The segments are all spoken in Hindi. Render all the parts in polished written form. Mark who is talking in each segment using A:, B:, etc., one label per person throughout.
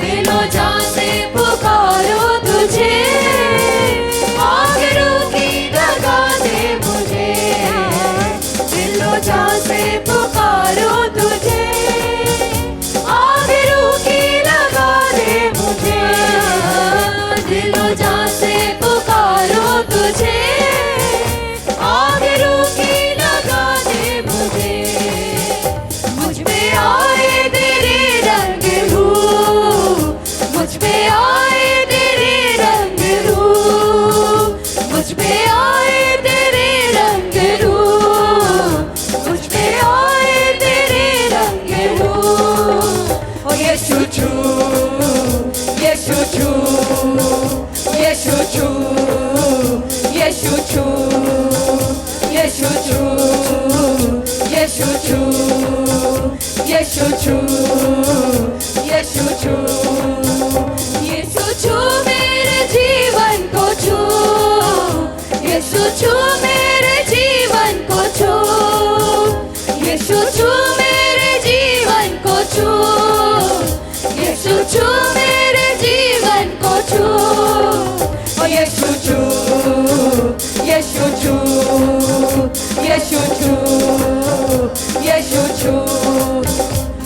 A: दिलों जान से पुकारो तुझे, आग रूठी लगा दे मुझे, दिलों जान से पुकारो तुझे, आग रूठी लगा दे मुझे, दिलों जान से पुकारो तुझे, आग रूठी लगा दे मुझे, मुझ पे आए तेरे रंग रूप, मुझ पे आए तेरे रंग रूप, मुझ पे आए तेरे रंग रूप, मुझ पे आए तेरे रंग रूप। ओ यीशु छू, यीशु छू, यीशु छू, यीशु छू, यीशु छू, यीशु छू, यीशु छू, यीशु छू, यीशु छू मेरे जीवन को छू, यीशु छू मेरे जीवन को छू, यीशु छू मेरे जीवन को छू, यीशु छू मेरे जीवन को छू, ओ यीशु छू, यीशु छू, यीशु छू, यीशु छू,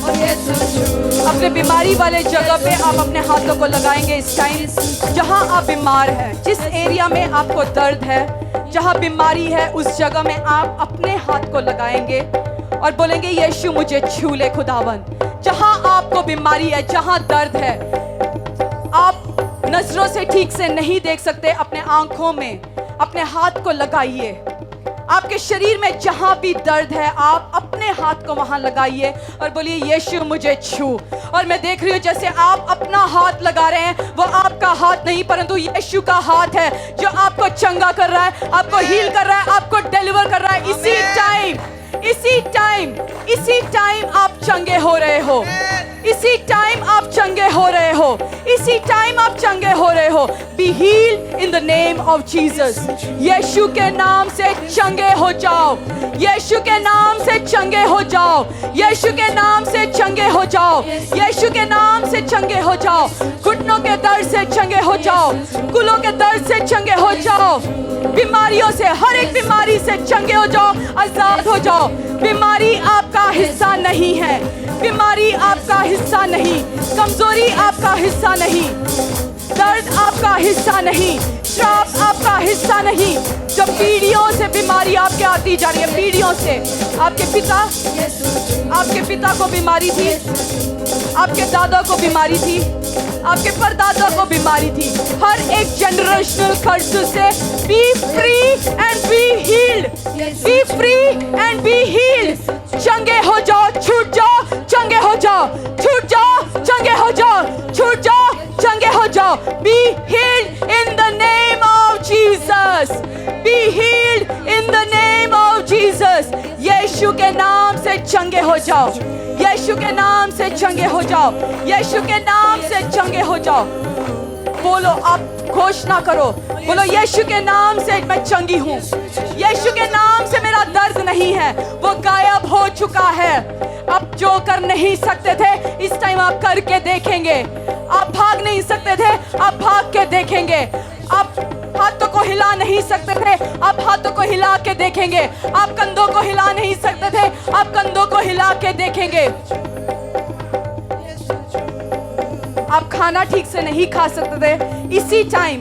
A: ओ यीशु छू।
B: अपने बीमारी वाले जगह पे आप अपने हाथों को लगाएंगे इस टाइम, जहां आप बीमार हैं, जिस एरिया में आपको दर्द है, जहां बीमारी है, उस जगह में आप अपने हाथ को लगाएंगे और बोलेंगे यीशु मुझे छू ले खुदावन। जहां आपको बीमारी है, जहां दर्द है, आप नजरों से ठीक से नहीं देख सकते, अपने आंखों में अपने हाथ को लगाइए। आपके शरीर में जहां भी दर्द है, आप अपने हाथ को वहां लगाइए और बोलिए यीशु मुझे छू। और मैं देख रही हूँ जैसे आप अपना हाथ लगा रहे हैं, वो आपका हाथ नहीं परंतु यीशु का हाथ है, जो आपको चंगा कर रहा है, आपको हील कर रहा है, आपको डिलीवर कर रहा है। इसी टाइम आप चंगे हो रहे हो, इसी टाइम आप चंगे हो रहे हो, इसी टाइम आप चंगे हो रहे हो। Be healed in the name of Jesus. Yeshu के नाम से चंगे हो जाओ, यीशु के नाम से चंगे हो जाओ, यीशु के नाम से चंगे हो जाओ, यीशु के नाम से चंगे हो जाओ। घुटनों के दर्द से चंगे हो जाओ, कुलों के दर्द से चंगे हो जाओ, बीमारियों से, हर एक बीमारी से चंगे हो जाओ, आजाद हो जाओ। बीमारी आपका हिस्सा नहीं है, बीमारी आपका हिस्सा नहीं, कमजोरी आपका हिस्सा नहीं, दर्द आपका हिस्सा नहीं, श्राप आपका हिस्सा नहीं। जब पीढ़ियों से बीमारी आपके आती जा रही है, पीढ़ियों से, आपके पिता को बीमारी थी, आपके दादा को बीमारी थी, आपके परदादा को बीमारी थी, हर एक जनरेशनल कर्ज से be free and be healed, be free and be healed. चंगे हो जाओ, छूट जाओ, चंगे हो जाओ, छूट जाओ, चंगे हो जाओ, छूट जाओ, चंगे हो जाओ। Be healed in the name of Jesus, be healed in the name of Jesus. Yeshu के नाम से चंगे हो जाओ, यीशु के नाम से चंगे हो जाओ, यीशु के नाम से चंगे हो जाओ। बोलो, आप घोषणा करो, बोलो यीशु के नाम से मैं चंगी हूँ, यीशु के नाम से मेरा दर्द नहीं है, वो गायब हो चुका है। अब जो कर नहीं सकते थे, इस टाइम आप करके देखेंगे। आप भाग नहीं सकते थे, आप भाग के देखेंगे। आप हाथों को हिला नहीं सकते थे, आप हाथों को हिला के देखेंगे। आप कंधों को हिला नहीं सकते थे, आप कंधों को हिला के देखेंगे। आप खाना ठीक से नहीं खा सकते थे, इसी टाइम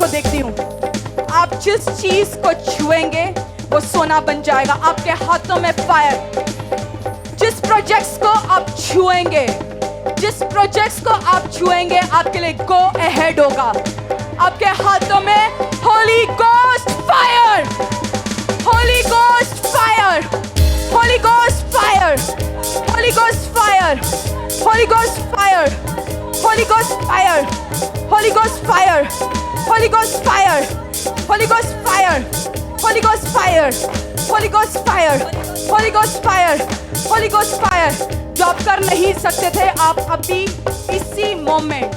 B: को देखती हूँ। आप जिस चीज को छुएंगे वो सोना बन जाएगा। आपके हाथों में फायर। जिस प्रोजेक्ट्स को आप छुएंगे, जिस प्रोजेक्ट्स को आप छुएंगे, आपके लिए गो अहेड होगा। आपके हाथों में Holi ghost fire, Holi ghost fire, Holi ghost fire, Holi ghost fire, Holi ghost fire, Holi ghost fire, Holi ghost fire, Holi ghost fire, Holi ghost fire, Holi ghost fire, Holi ghost fire, Holi ghost fire, Holi ghost fire. जो आप कर नहीं सकते थे, आप अभी इसी मोमेंट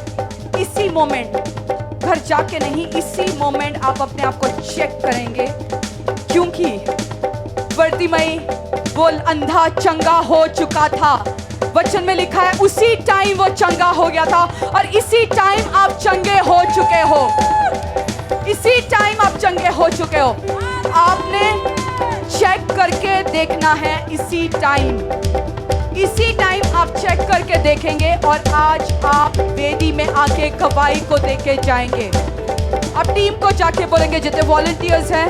B: घर जाके नहीं, इसी मोमेंट आप अपने आप को चेक करेंगे। क्योंकि वर्तिमई वो अंधा चंगा हो चुका था। वचन में लिखा है उसी टाइम वो चंगा हो गया था, और इसी टाइम आप चंगे हो चुके हो। इसी टाइम आप चंगे हो चुके हो। आपने चेक करके देखना है। इसी टाइम आप चेक करके देखेंगे, और आज आप वेदी में आके गवाही को देके जाएंगे। आप टीम को जाके बोलेंगे, जितने वॉलंटियर्स हैं,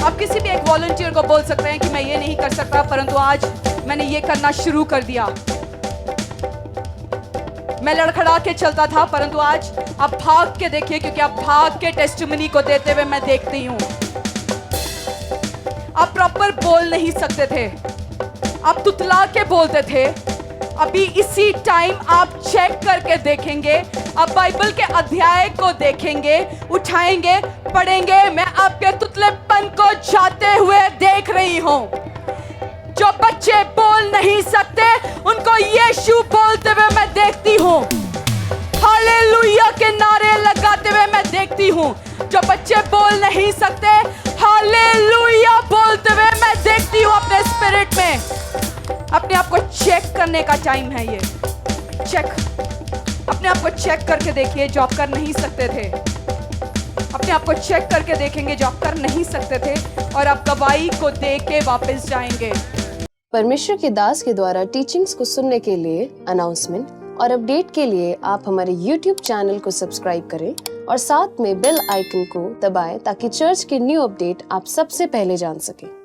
B: आप किसी भी एक वॉलंटियर को बोल सकते हैं कि मैं ये नहीं कर सकता, परंतु आज मैंने ये करना शुरू कर दिया। मैं लड़खड़ा के चलता था, परंतु आज आप भाग के देखिए, क्योंकि आप भाग के टेस्टिमनी को देते हुए मैं देखती हूँ। आप प्रॉपर बोल नहीं सकते थे, आप तुतला के बोलते थे। अभी इसी टाइम आप चेक करके देखेंगे। आप बाइबल के अध्याय को देखेंगे, उठाएंगे, पढ़ेंगे। मैं आपके तुतलेपन को जाते हुए देख रही हूँ। जो बच्चे बोल नहीं सकते, उनको यीशु बोलते हुए मैं देखती हूँ। हालेलुया के नारे लगाते हुए मैं देखती हूँ। जो बच्चे बोल नहीं सकते, हालेलुया बोलते हुए मैं देखती हूँ अपने स्पिरिट में। अपने आप को चेक करने का टाइम है ये। चेक, अपने आप को चेक करके देखिए जो आप कर नहीं सकते थे। अपने आप को चेक करके देखेंगे जो आप कर नहीं सकते थे, और आप गवाही को दे के वापस जाएंगे।
C: परमेश्वर के दास के द्वारा टीचिंग्स को सुनने के लिए, अनाउंसमेंट और अपडेट के लिए आप हमारे YouTube चैनल को सब्सक्राइब करें और साथ में बेल आइकन को दबाएं, ताकि चर्च के न्यू अपडेट आप सबसे पहले जान सकें।